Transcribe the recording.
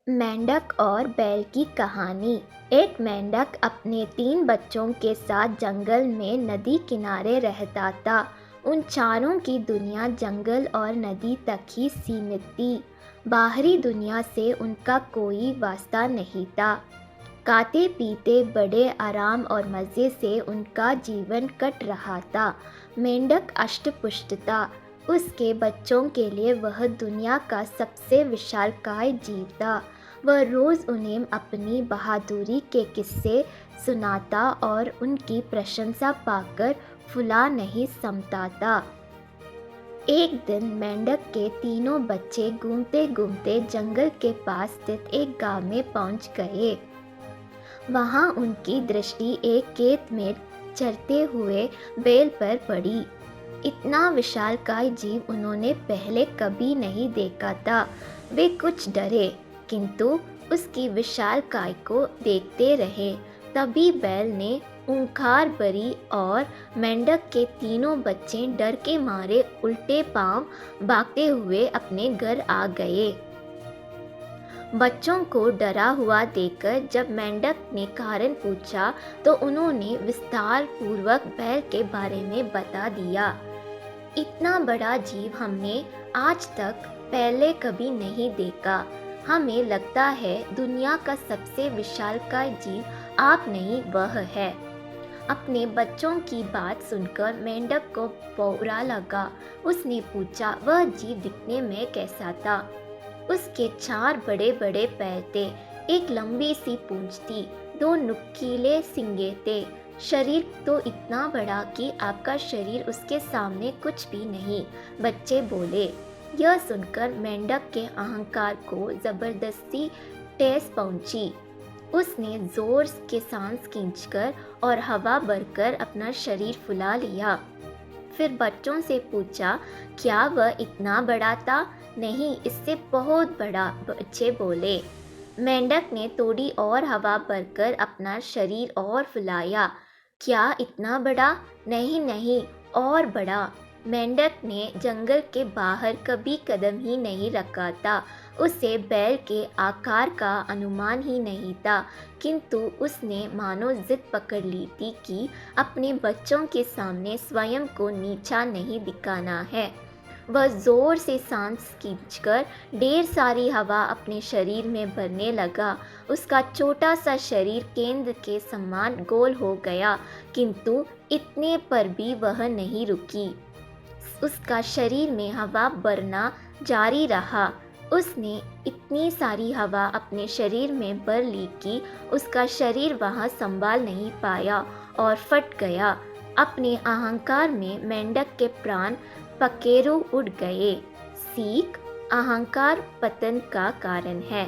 मेंढक और बैल की कहानी। एक मेंढक अपने 3 बच्चों के साथ जंगल में नदी किनारे रहता था। उन चारों की दुनिया जंगल और नदी तक ही सीमित थी। बाहरी दुनिया से उनका कोई वास्ता नहीं था। खाते पीते बड़े आराम और मज़े से उनका जीवन कट रहा था। मेंढक अष्टपुष्ट था। उसके बच्चों के लिए वह दुनिया का सबसे विशालकाय जीव था। वह रोज़ उन्हें अपनी बहादुरी के किस्से सुनाता और उनकी प्रशंसा पाकर फुला नहीं समता था। एक दिन मेंढक के तीनों बच्चे घूमते घूमते जंगल के पास स्थित एक गांव में पहुंच गए। वहां उनकी दृष्टि एक खेत में चरते हुए बैल पर पड़ी। इतना विशालकाय जीव उन्होंने पहले कभी नहीं देखा था। वे कुछ डरे, किंतु उसकी विशालकाय को देखते रहे। तभी बैल ने ऊंकार भरी और मेंढक के तीनों बच्चे डर के मारे उल्टे पांव भागते हुए अपने घर आ गए। बच्चों को डरा हुआ देखकर जब मेंढक ने कारण पूछा तो उन्होंने विस्तार पूर्वक बैल के बारे में बता दिया। इतना बड़ा जीव हमने आज तक पहले कभी नहीं देखा। हमें लगता है दुनिया का सबसे विशालकाय जीव आप नहीं, वह है। अपने बच्चों की बात सुनकर मेंढक को बुरा लगा। उसने पूछा, वह जीव दिखने में कैसा था? उसके 4 बड़े बड़े पैर थे, एक लंबी सी पूंछ थी, 2 नुकीले सींगे थे। शरीर तो इतना बड़ा कि आपका शरीर उसके सामने कुछ भी नहीं, बच्चे बोले। यह सुनकर मेंढक के अहंकार को जबरदस्ती ठेस पहुंची। उसने जोर के सांस खींचकर और हवा भरकर अपना शरीर फुला लिया। फिर बच्चों से पूछा, क्या वह इतना बड़ा था? नहीं, इससे बहुत बड़ा, बच्चे बोले। मेंढक ने थोड़ी और हवा भरकर अपना शरीर और फुलाया। क्या इतना बड़ा? नहीं नहीं, और बड़ा। मेंढक ने जंगल के बाहर कभी कदम ही नहीं रखा था। उसे बैल के आकार का अनुमान ही नहीं था, किंतु उसने मानो जिद पकड़ ली थी कि अपने बच्चों के सामने स्वयं को नीचा नहीं दिखाना है। वह जोर से सांस खींचकर ढेर सारी हवा अपने शरीर में भरने लगा। उसका छोटा सा शरीर केंद्र के समान गोल हो गया, किंतु इतने पर भी वह नहीं रुकी। उसका शरीर में हवा भरना जारी रहा। उसने इतनी सारी हवा अपने शरीर में भर ली कि उसका शरीर वहां संभाल नहीं पाया और फट गया। अपने अहंकार में मेंढक के प्राण पखेरु उड़ गए। सीख: अहंकार पतन का कारण है।